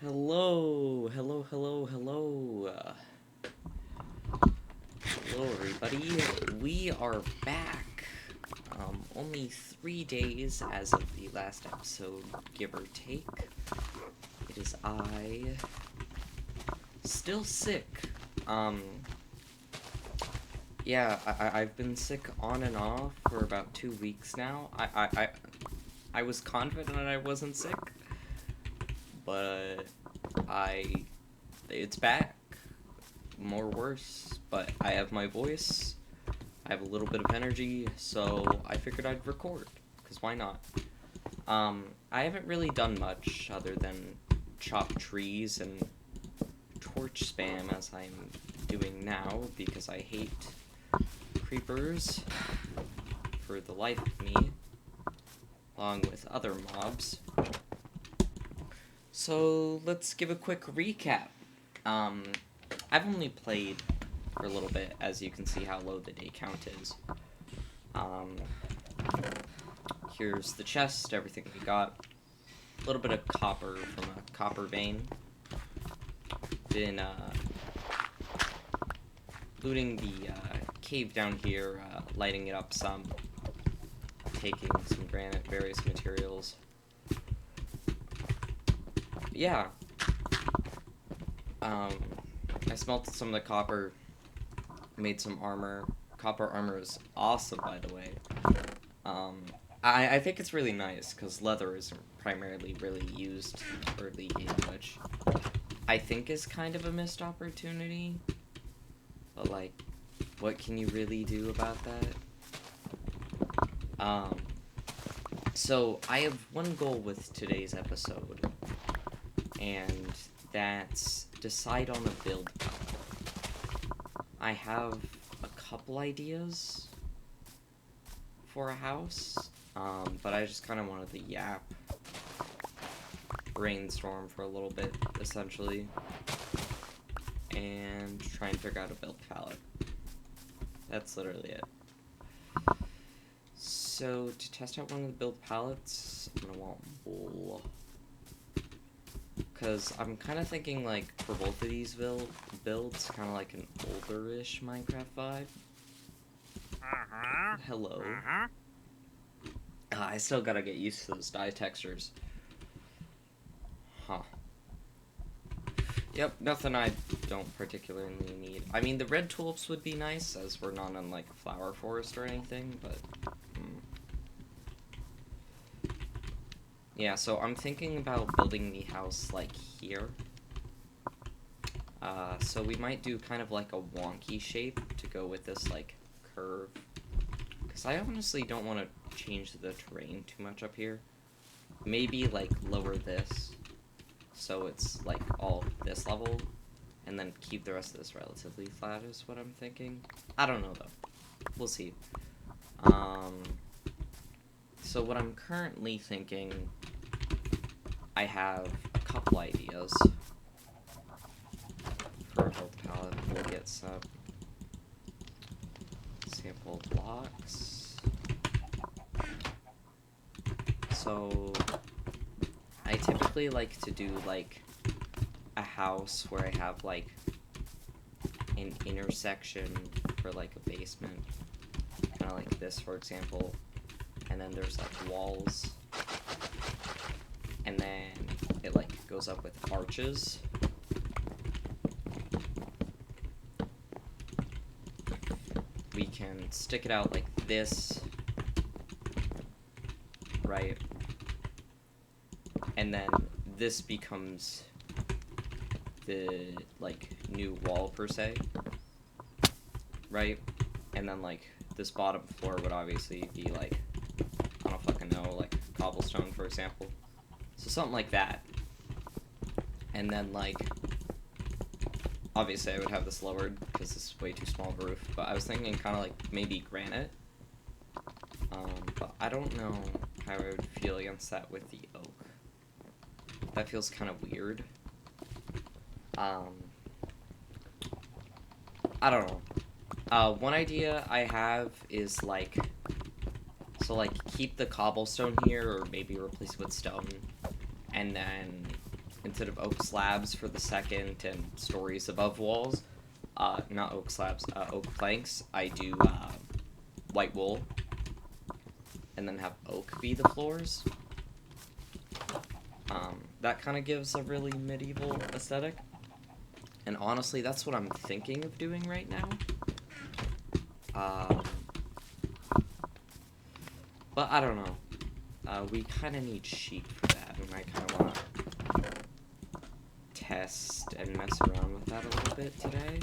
Hello, hello, hello, hello. Hello, everybody. We are back. Only 3 days as of the last episode, give or take. It is I. Still sick. Yeah, I've been sick on and off for about 2 weeks now. I was confident I wasn't sick, but it's back. More worse, but I have my voice, I have a little bit of energy, so I figured I'd record, because why not? I haven't really done much other than chop trees and torch spam as I'm doing now, because I hate creepers for the life of me, along with other mobs. So let's give a quick recap. I've only played for a little bit, as you can see how low the day count is. Here's the chest, everything we got. A little bit of copper from a copper vein. Been, looting the, cave down here, lighting it up some. Taking some granite, various materials. Yeah. I smelted some of the copper, made some armor. Copper armor is awesome, by the way. I think it's really nice, because leather isn't primarily really used early game, which I think is kind of a missed opportunity. But, like, what can you really do about that? So, I have one goal with today's episode, and that's decide on a build palette. I have a couple ideas for a house, but I just kind of wanted to brainstorm for a little bit, essentially, and try and figure out a build palette. That's literally it. So, to test out one of the build palettes, I'm gonna want wool. Because I'm kind of thinking, like, for both of these builds, kind of like an older-ish Minecraft vibe. Hello. I still gotta get used to those dye textures. Huh. Yep, nothing I don't particularly need. I mean, the red tulips would be nice, as we're not in, like, a flower forest or anything, but... Yeah, so I'm thinking about building the house, like, here. So we might do kind of like a wonky shape to go with this, like, curve. Because I honestly don't want to change the terrain too much up here. Maybe, like, lower this, so it's, like, all this level, and then keep the rest of this relatively flat is what I'm thinking. I don't know, though. We'll see. So what I'm currently thinking, I have a couple ideas for a build palette. We'll get some sample blocks. So I typically like to do, like, a house where I have, like, an intersection for, like, a basement. Kind of like this, for example. And then there's, like, walls. And then it, like, goes up with arches. We can stick it out like this. Right? And then this becomes the, like, new wall, per se. Right? And then, like, this bottom floor would obviously be, like, I don't fucking know, like, cobblestone, for example. So something like that. And then, like, obviously I would have this lowered, because this is way too small of a roof, but I was thinking kind of like maybe granite. But I don't know how I would feel against that with the oak. That feels kind of weird. I don't know. One idea I have is, like, so, like, keep the cobblestone here, or maybe replace it with stone, and then instead of oak slabs for the second and stories above walls, not oak slabs, oak planks, I do white wool, and then have oak be the floors. That kind of gives a really medieval aesthetic. And honestly, that's what I'm thinking of doing right now. But I don't know. We kind of need sheep for that, and I kind of want to test and mess around with that a little bit today.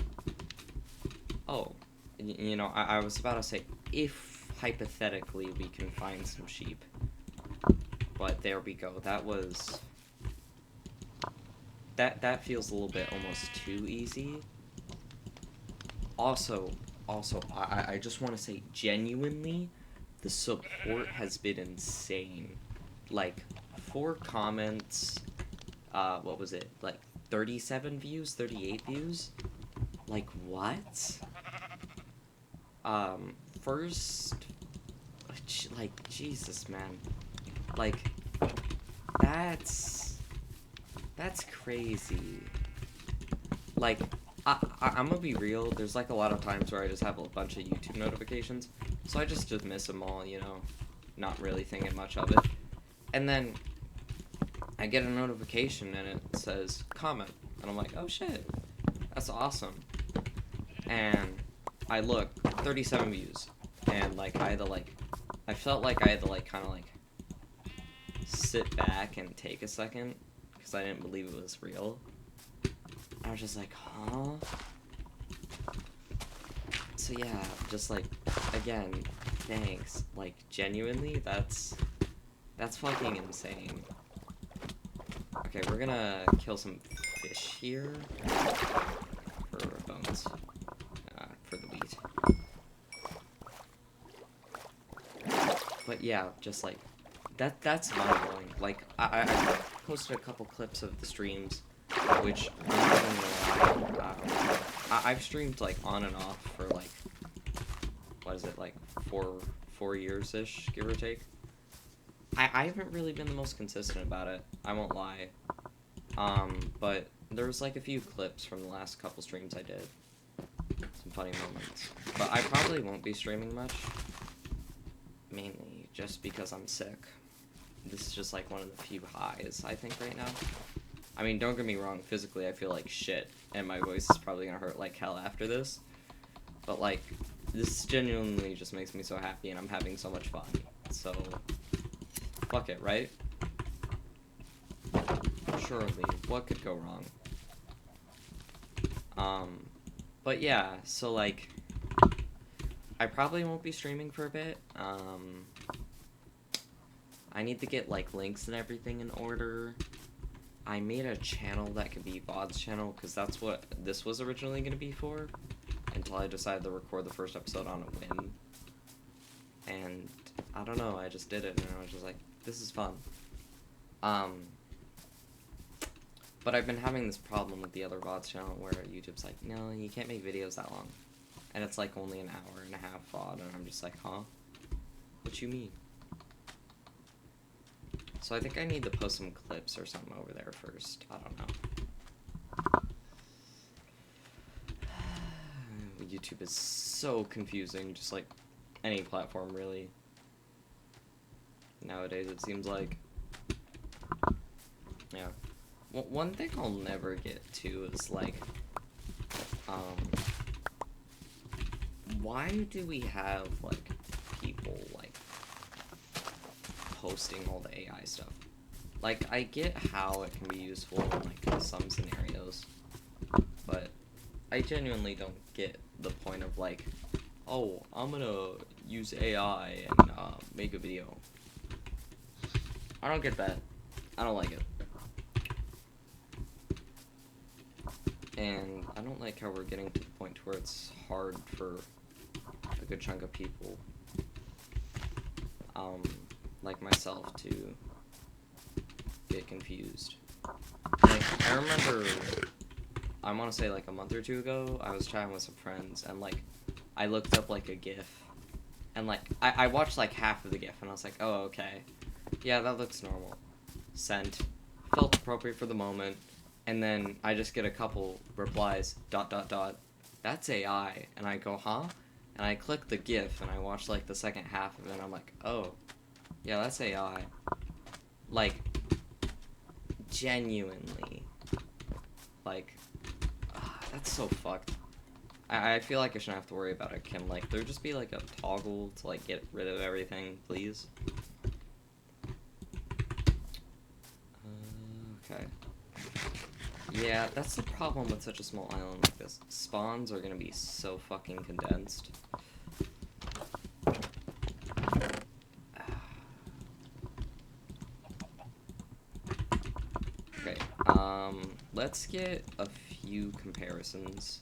Oh, you know, I was about to say, if hypothetically we can find some sheep. But there we go. That was... That feels a little bit almost too easy. Also, I just want to say, genuinely, the support has been insane. Like, 4 comments, what was it? Like, 37 views, 38 views? Like, what? First, like, Jesus, man. Like, that's crazy. Like, I'm gonna be real, there's like a lot of times where I just have a bunch of YouTube notifications, so I just dismiss them all, you know, not really thinking much of it. And then I get a notification and it says comment, and I'm like, oh shit, that's awesome. And I look, 37 views, and like I felt like I had to like kind of like sit back and take a second, because I didn't believe it was real. I was just like, huh? So yeah, just like, again, thanks. Like, genuinely, that's fucking insane. Okay, we're gonna kill some fish here for bones, for the wheat. But yeah, just like, that's mind-blowing. Like, I posted a couple clips of the streams, which, I'm not gonna lie, I've streamed, like, on and off for, like, what is it, like, four years-ish, give or take. I haven't really been the most consistent about it, I won't lie. But there was, like, a few clips from the last couple streams I did. Some funny moments. But I probably won't be streaming much, mainly just because I'm sick. This is just, like, one of the few highs, I think, right now. I mean, don't get me wrong, physically I feel like shit, and my voice is probably gonna hurt like hell after this. But, like, this genuinely just makes me so happy, and I'm having so much fun. So, fuck it, right? Surely, what could go wrong? But yeah, so, like, I probably won't be streaming for a bit. I need to get, like, links and everything in order. I made a channel that could be VOD's channel, because that's what this was originally going to be for, until I decided to record the first episode on a whim. And, I don't know, I just did it, and I was just like, this is fun. But I've been having this problem with the other VOD's channel, where YouTube's like, no, you can't make videos that long. And it's like only an hour and a half VOD, and I'm just like, huh? What you mean? So I think I need to post some clips or something over there first. I don't know. YouTube is so confusing, just like any platform, really. Nowadays, it seems like. Yeah. One thing I'll never get to is, like, why do we have, like, people, like, posting all the AI stuff? Like, I get how it can be useful in, like, some scenarios, but I genuinely don't get the point of, like, oh, I'm gonna use AI and, make a video. I don't get that. I don't like it. And I don't like how we're getting to the point where it's hard for a good chunk of people, like myself, to get confused. Like, I remember, I want to say like a month or two ago, I was chatting with some friends, and like, I looked up like a GIF, and like, I watched like half of the GIF, and I was like, oh, okay, yeah, that looks normal. Sent. felt appropriate for the moment, and then I just get a couple replies, ... That's AI, and I go, huh? And I click the GIF, and I watch, like, the second half of it, and I'm like, oh, yeah, that's AI. Like, genuinely. Like, that's so fucked. I feel like I shouldn't have to worry about it. Can, like, there just be, like, a toggle to, like, get rid of everything, please? Okay. Yeah, that's the problem with such a small island like this. Spawns are gonna be so fucking condensed. Okay, let's get a few comparisons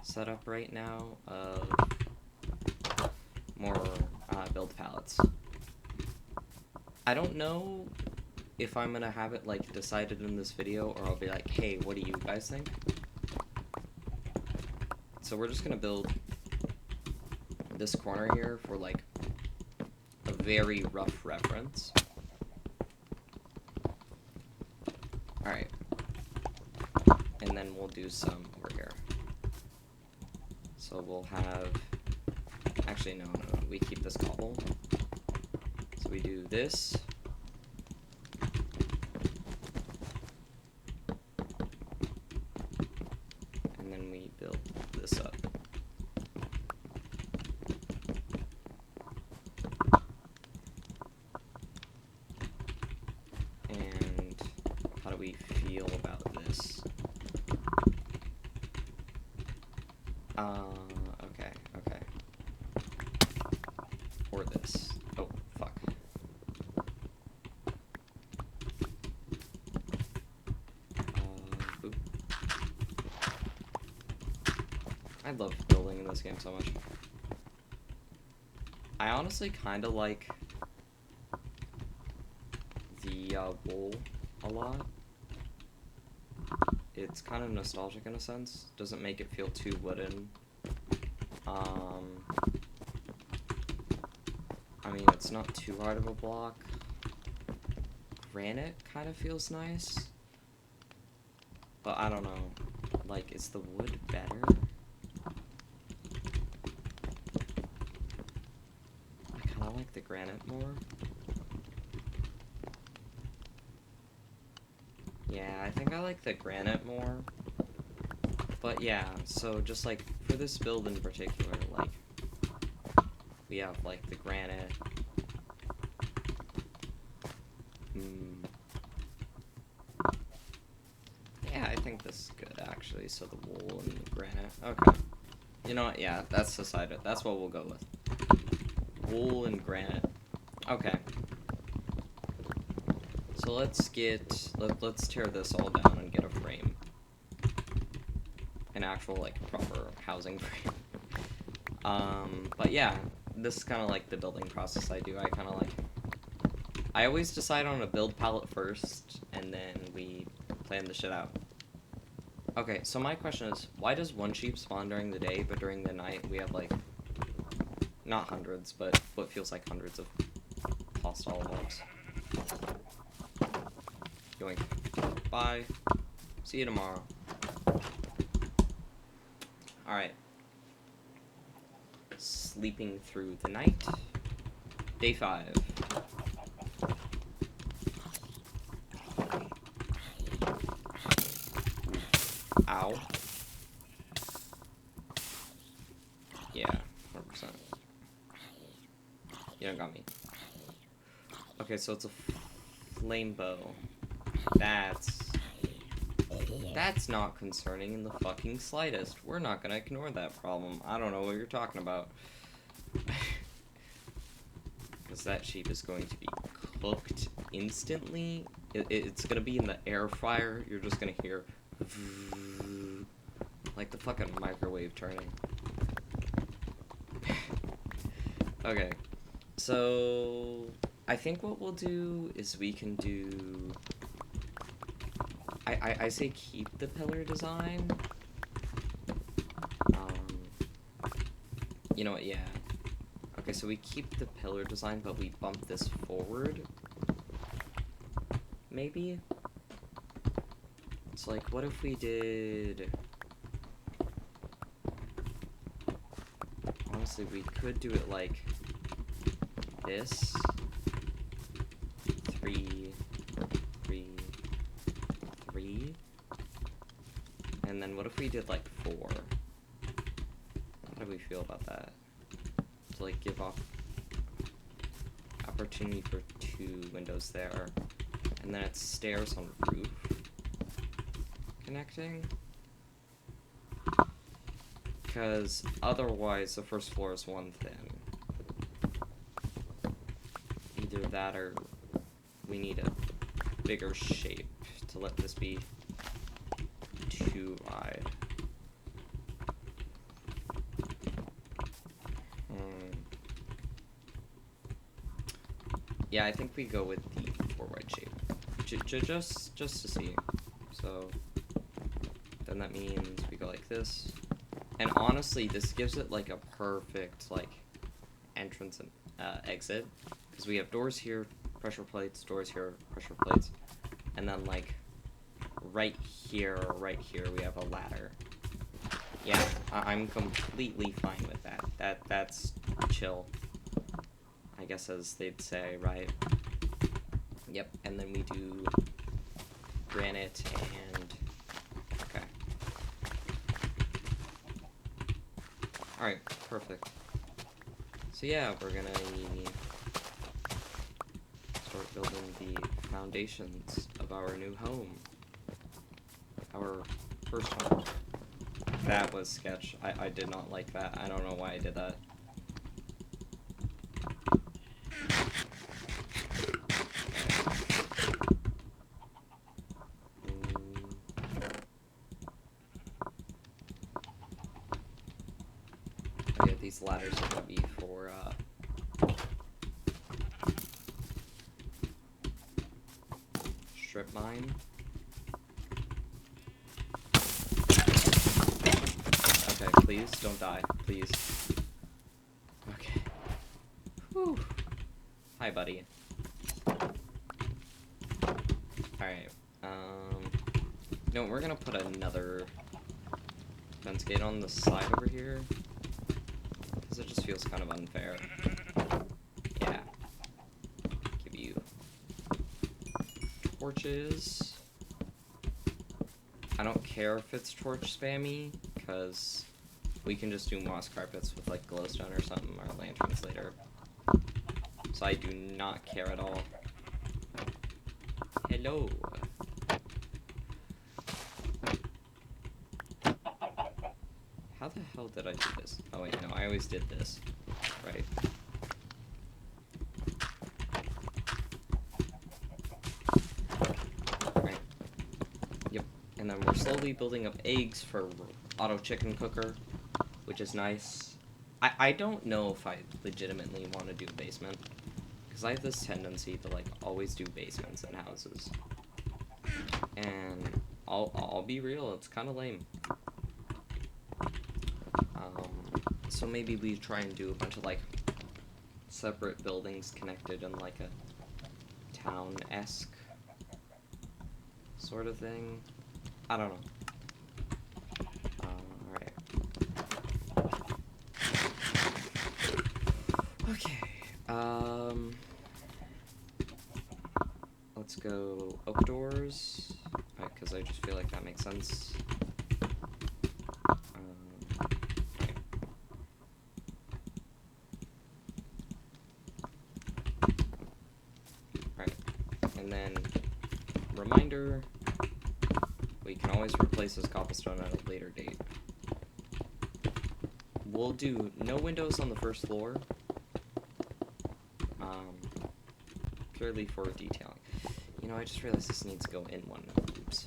set up right now of more build palettes. I don't know if I'm gonna have it, like, decided in this video, or I'll be like, hey, what do you guys think? So we're just gonna build this corner here for, like, a very rough reference. Alright. And then we'll do some over here. So we'll have... Actually, no, we keep this cobble. So we do this. And then we build this up. And how do we feel about this? Okay. Or this. Oh, fuck. Boop. I love building in this game so much. I honestly kind of like the wool a lot. It's kind of nostalgic in a sense. Doesn't make it feel too wooden. I mean, it's not too hard of a block. Granite kind of feels nice. But I don't know. Like, is the wood better? I kind of like the granite more. Yeah, I think I like the granite more. But yeah, so just like for this build in particular, like we have like the granite. Yeah, I think this is good actually. So the wool and the granite. Okay. You know what? Yeah, that's decided. That's what we'll go with. Wool and granite. Okay. So let's tear this all down and get a frame. An actual, like, proper housing frame. But yeah, this is kind of like the building process I do. I always decide on a build palette first, and then we plan the shit out. Okay, so my question is, why does one sheep spawn during the day, but during the night we have, like, not hundreds, but what feels like hundreds of hostile mobs? Yoink. Bye. See you tomorrow. Alright. Sleeping through the night. Day 5. Ow. Yeah, 100%. You don't got me. Okay, so it's a flame bow. That's not concerning in the fucking slightest. We're not gonna ignore that problem. I don't know what you're talking about. Because that sheep is going to be cooked instantly. It's gonna be in the air fryer. You're just gonna hear like the fucking microwave turning. Okay, so I think what we'll do is we can do... I say keep the pillar design. You know what, yeah. Okay, so we keep the pillar design, but we bump this forward. Maybe? It's like, what if we did... Honestly, we could do it like this. 3, 3, 3. And then what if we did like 4? How do we feel about that? To like give off opportunity for 2 windows there. And then it's stairs on roof connecting. Because otherwise the first floor is one thing. Either that or we need a bigger shape to let this be too wide. Yeah, I think we go with the 4 wide shape. Just to see. So then that means we go like this. And honestly, this gives it like a perfect like entrance and exit, because we have doors here, pressure plates, doors here, pressure plates, and then like right here we have a ladder. Yeah, I'm completely fine with that. That's chill, I guess, as they'd say, right? Yep, and then we do granite and okay. Alright, perfect. So yeah, we're gonna start building the foundations of our new home. Our first home. That was sketch. I did not like that. I don't know why I did that. Oh yeah, these ladders are gonna be for strip mine. Okay, please don't die, please. Okay. Whew. Hi, buddy. Alright, no, we're gonna put another fence gate on the side over here, because it just feels kind of unfair. Yeah. Give you torches. I don't care if it's torch spammy, because we can just do moss carpets with like glowstone or something, or lanterns later. So I do not care at all. Hello. How the hell did I do this? Oh wait, no, I always did this. Right. Right. Yep. And then we're slowly building up eggs for auto chicken cooker, which is nice. I don't know if I legitimately want to do a basement, because I have this tendency to like always do basements in houses. And I'll be real, it's kind of lame. So maybe we try and do a bunch of like separate buildings connected in like a town-esque sort of thing. I don't know. Alright. Okay. Let's go oak doors, because I just feel like that makes sense. And then, reminder, we can always replace this cobblestone at a later date. We'll do no windows on the first floor, purely for detailing. You know, I just realized this needs to go in one. Oops.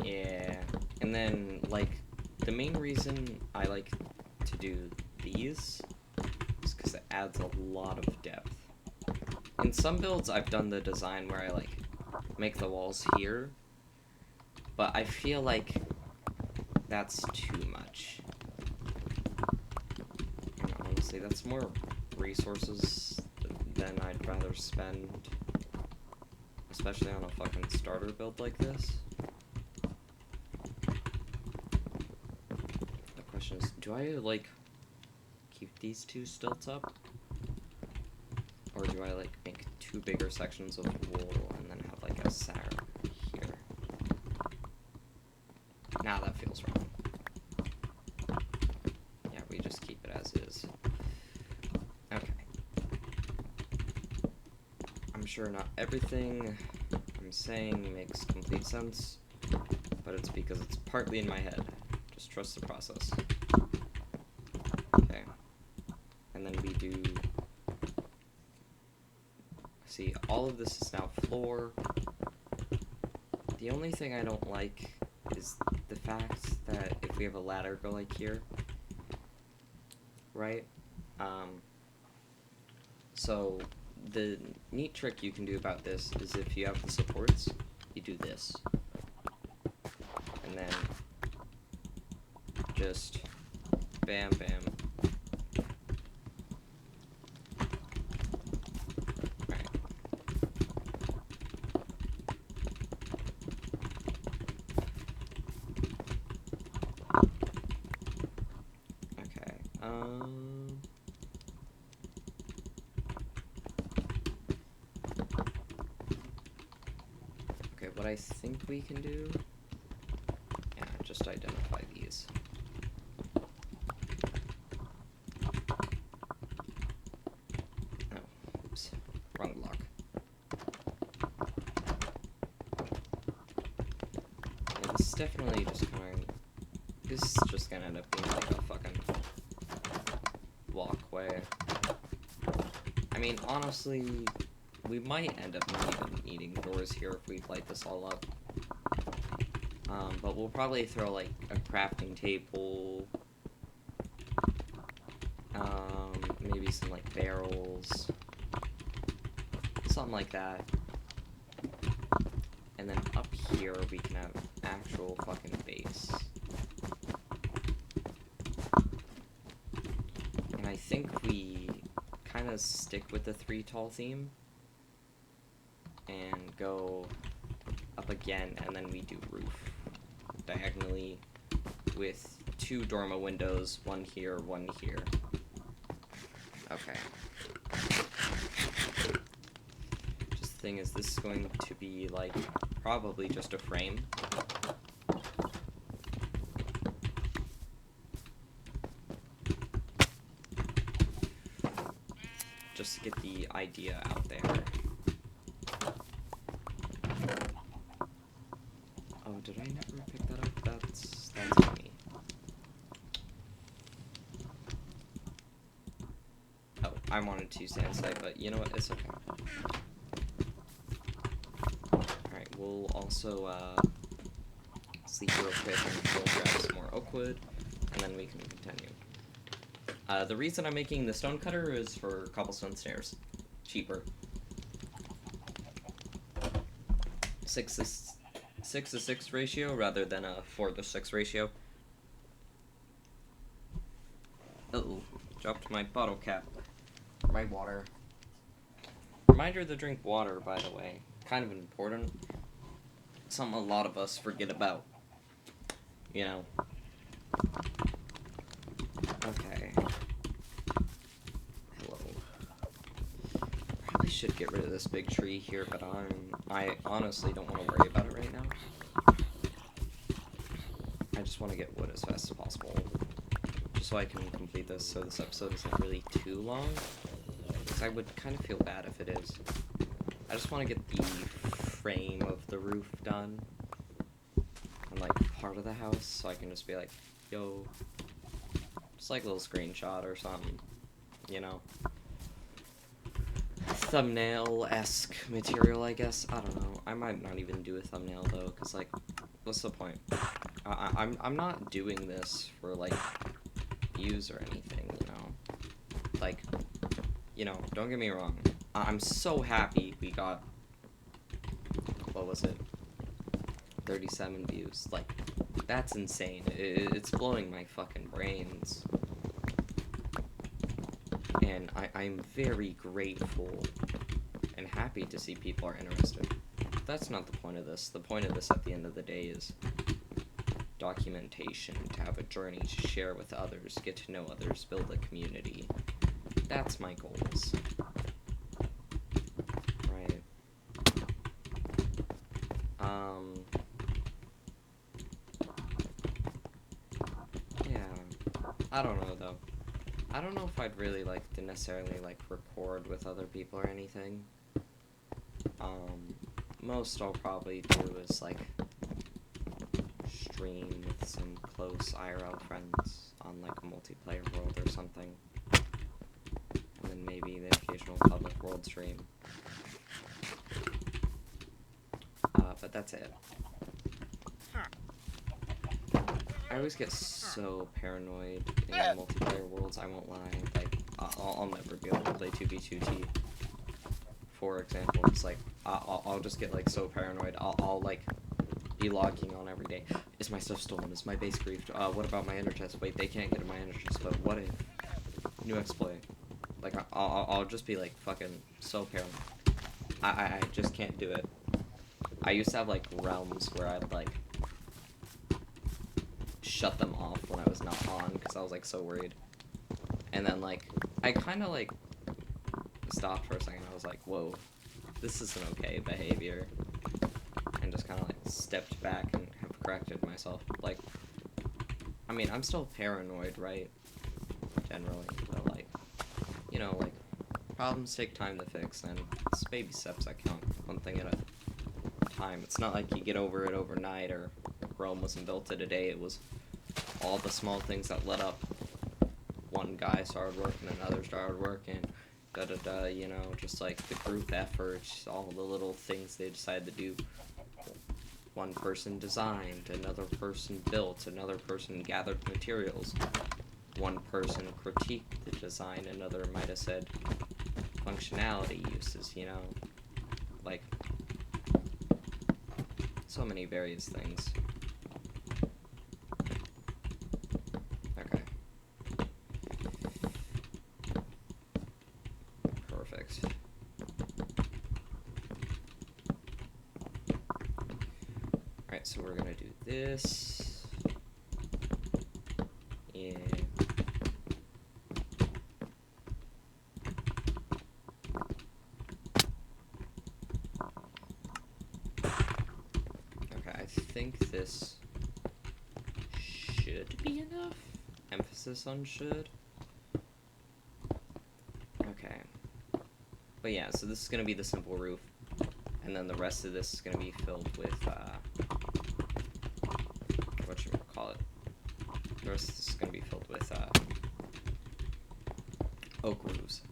Yeah, and then, like, the main reason I like to do these is because it adds a lot of depth. In some builds, I've done the design where I, like, make the walls here, but I feel like that's too much. And honestly, that's more resources than I'd rather spend, especially on a fucking starter build like this. The question is, do I, like, keep these two stilts up? Or do I, like, make two bigger sections of wool and then have, like, a center here? Nah, that feels wrong. Yeah, we just keep it as is. Okay. I'm sure not everything I'm saying makes complete sense, but it's because it's partly in my head. Just trust the process. Okay. And then we do... See, all of this is now floor. The only thing I don't like is the fact that if we have a ladder go like here, right? So the neat trick you can do about this is if you have the supports, you do this. And then just bam, bam. Okay, what I think we can do, yeah, just identify these. Oh, oops, wrong block. Yeah, this is definitely just this is just gonna end up being like a fucking walkway. I mean, honestly, we might end up not even needing doors here if we light this all up. But we'll probably throw, like, a crafting table, maybe some, like, barrels, something like that. And then up here we can have actual fucking base. And I think we kind of stick with the 3 tall theme and go up again, and then we do roof diagonally with 2 dormer windows, 1 here, 1 here. Okay. Just the thing is, this is going to be, like, probably just a frame. Just to get the idea out there. Oh, did I never pick that up? That's on me. Oh, I wanted to use the site, but you know what? It's okay. Alright, we'll also sleep real quick and we'll grab some more oak wood, and then we can continue. The reason I'm making the stone cutter is for cobblestone stairs. Cheaper. 6:6 ratio rather than a 4:6 ratio. Uh-oh, dropped my bottle cap. My water. Reminder to drink water, by the way. Kind of important. Something a lot of us forget about. You know. Okay. Hello. Probably should get rid of this big tree here, but I honestly don't want to worry about it right now. I just want to get wood as fast as possible. Just so I can complete this, so this episode isn't really too long. Because I would kind of feel bad if it is. I just want to get the frame of the roof done. And, like, part of the house, so I can just be like, yo. Just like a little screenshot or something, you know. thumbnail-esque material, I guess. I don't know. I might not even do a thumbnail, though, because, like, what's the point? I'm not doing this for, like, views or anything, you know? Like, you know, don't get me wrong. I'm so happy we got, what was it? 37 views. Like, that's insane. It's blowing my fucking brains. And I'm very grateful and happy to see people are interested. That's not the point of this. The point of this at the end of the day is documentation, to have a journey to share with others, get to know others, build a community. That's my goals. Right. Yeah. I don't know, though. I don't know if I'd really like to necessarily like record with other people or anything. Most I'll probably do is like stream with some close IRL friends on like a multiplayer world or something. And then maybe the occasional public world stream. But that's it. I always get so paranoid in multiplayer worlds, I won't lie. Like, I'll never be able to play 2v2T. For example, it's like, I'll just get, like, so paranoid. I'll like, be logging on every day. Is my stuff stolen? Is my base griefed? What about my ender chest? Wait, they can't get in my ender chest, but what if? New exploit. Like, I'll just be, like, fucking so paranoid. I just can't do it. I used to have, like, realms where I'd, like, shut them off when I was not on, because I was, like, so worried. And then, like, I kind of, like, stopped for a second. I was like, whoa, this isn't okay behavior. And just kind of, like, stepped back and have corrected myself. Like, I mean, I'm still paranoid, right? Generally. But, like, you know, like, problems take time to fix, and it's baby steps that count. One thing at a time. It's not like you get over it overnight, or Rome wasn't built in a day. It was all the small things that led up. One guy started working, another started working, da-da-da, you know, just like the group efforts, all the little things they decided to do. One person designed, another person built, another person gathered materials. One person critiqued the design, another might have said functionality uses, you know, like, so many various things. Okay. Perfect. Alright, so we're gonna do this. Yeah. I think this should be enough. Emphasis on should. Okay. But yeah, so this is going to be the simple roof. And then the rest of this is going to be filled with, whatchamacallit. The rest of this is going to be filled with, oak roofs.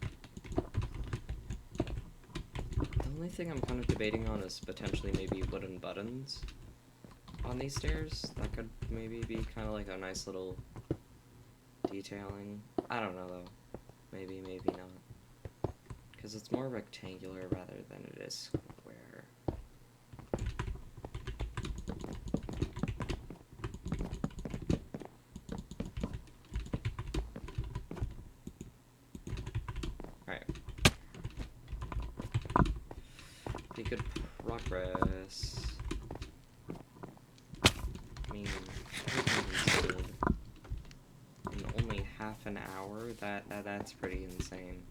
The only thing I'm kind of debating on is potentially maybe wooden buttons on these stairs. That could maybe be kind of like a nice little detailing. I don't know though. Maybe, maybe not. Because it's more rectangular rather than it is square. Alright. Pretty good progress. I mean, in only half an hour, that's pretty insane.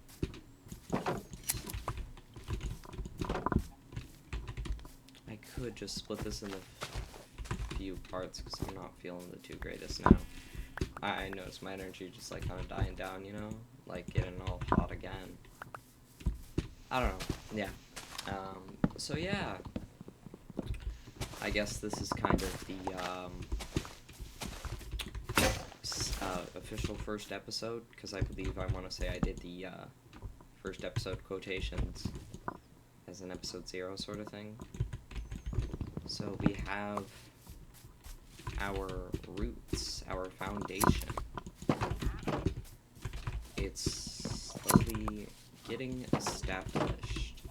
I could just split this into few parts because I'm not feeling the two greatest now. I noticed my energy just like kind of dying down, you know, like getting all hot again. I don't know. Yeah. So yeah. I guess this is kind of the official first episode, because I believe I want to say I did the first episode quotations as an episode 0 sort of thing. So we have our roots, our foundation. It's slowly getting established.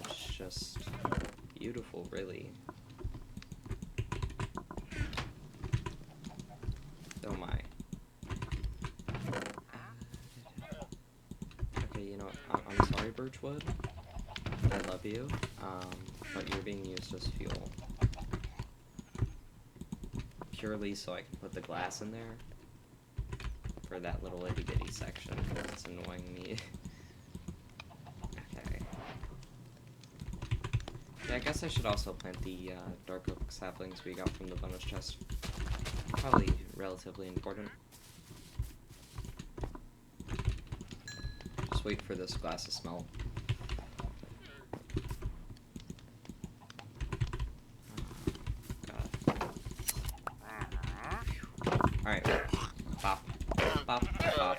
It's just beautiful, really. Oh my. Okay, you know what? I'm sorry, Birchwood. I love you, but you're being used as fuel. Purely so I can put the glass in there for that little itty bitty section, because it's annoying me. Okay. Yeah, I guess I should also plant the dark oak saplings we got from the bonus chest. Probably relatively important. Just wait for this glass to smell. Alright. Pop. Pop. Pop.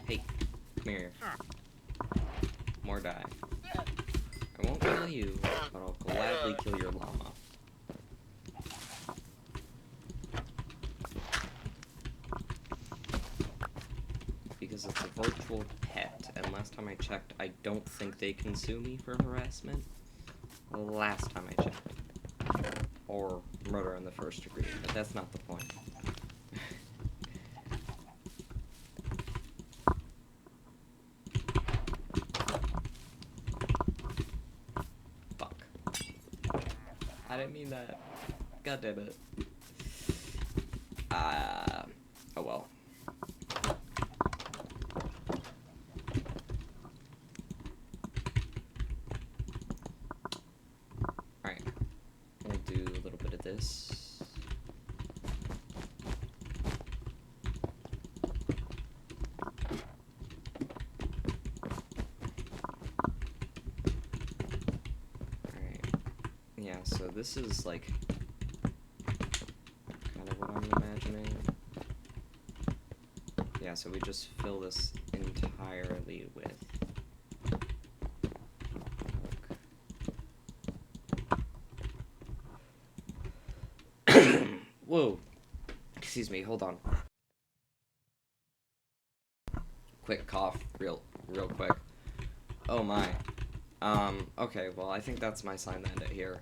Hey, come here. More die. I won't kill you, but I'll gladly kill your llama. Because it's a virtual pet, and last time I checked, I don't think they can sue me for harassment. Last time I checked. Or murder in the first degree, but that's not the point. Fuck. I didn't mean that. God damn it. Oh well. Alright. We'll do a little bit of this. Alright. Yeah, so this is like kind of what I'm imagining. Yeah, so we just fill this entirely with whoa. Excuse me, hold on. Quick cough, real quick. Oh my. Okay, well, I think that's my sign to end it here.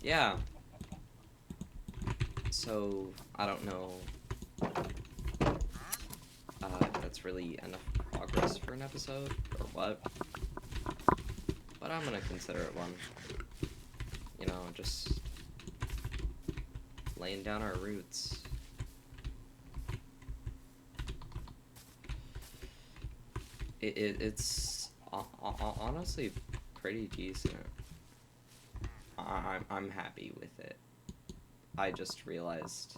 Yeah. So, I don't know if that's really enough progress for an episode, or what. But I'm gonna consider it one. You know, just laying down our roots. It's honestly pretty decent. I'm happy with it. I just realized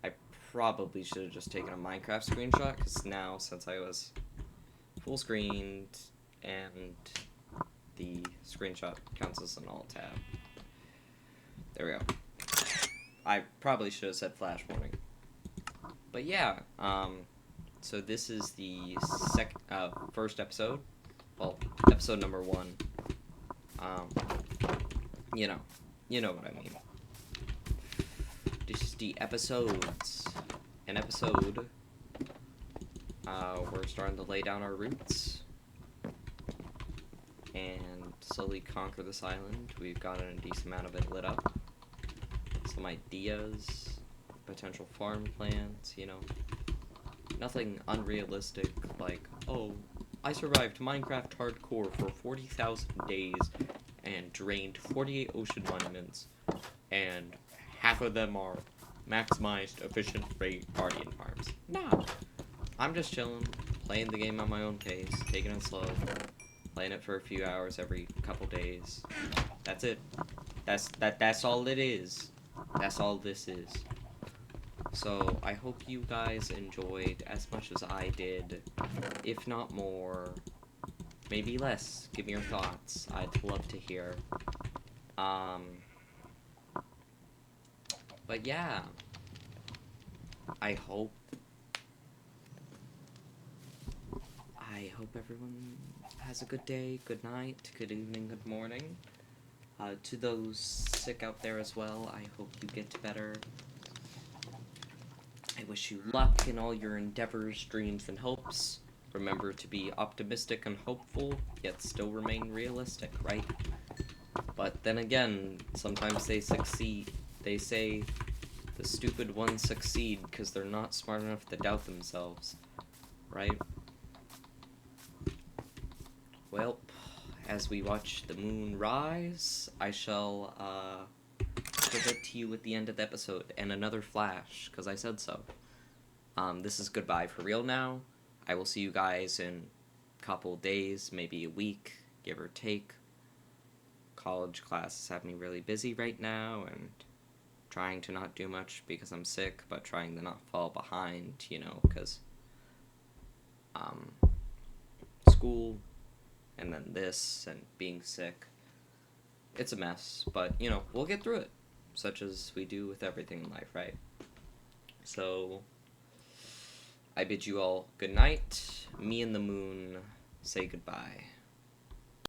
I probably should have just taken a Minecraft screenshot, because now, since I was full screened and the screenshot counts as an alt tab. There we go. I probably should have said flash warning. But yeah, so this is the first episode. Well, episode number 1. You know what I mean. This is the episodes. An episode. We're starting to lay down our roots and slowly conquer this island. We've gotten a decent amount of it lit up. Some ideas, potential farm plans, you know. Nothing unrealistic like, oh, I survived Minecraft Hardcore for 40,000 days and drained 48 ocean monuments, and half of them are maximized efficient rate guardian farms. Nah. I'm just chilling, playing the game at my own pace, taking it slow, playing it for a few hours every couple days. That's it. That's all it is. That's all this is. So, I hope you guys enjoyed as much as I did, if not more, maybe less. Give me your thoughts. I'd love to hear. But yeah, I hope I hope everyone has a good day, good night, good evening, good morning. To those sick out there as well, I hope you get better. I wish you luck in all your endeavors, dreams, and hopes. Remember to be optimistic and hopeful, yet still remain realistic, right? But then again, sometimes they succeed. They say the stupid ones succeed because they're not smart enough to doubt themselves, right? Well, as we watch the moon rise, I shall pivot to you at the end of the episode and another flash, because I said so. This is goodbye for real now. I will see you guys in a couple days, maybe a week, give or take. College classes have me really busy right now, and trying to not do much because I'm sick, but trying to not fall behind, because school, and then this, and being sick. It's a mess, but, we'll get through it, such as we do with everything in life, right? So, I bid you all good night. Me and the moon say goodbye.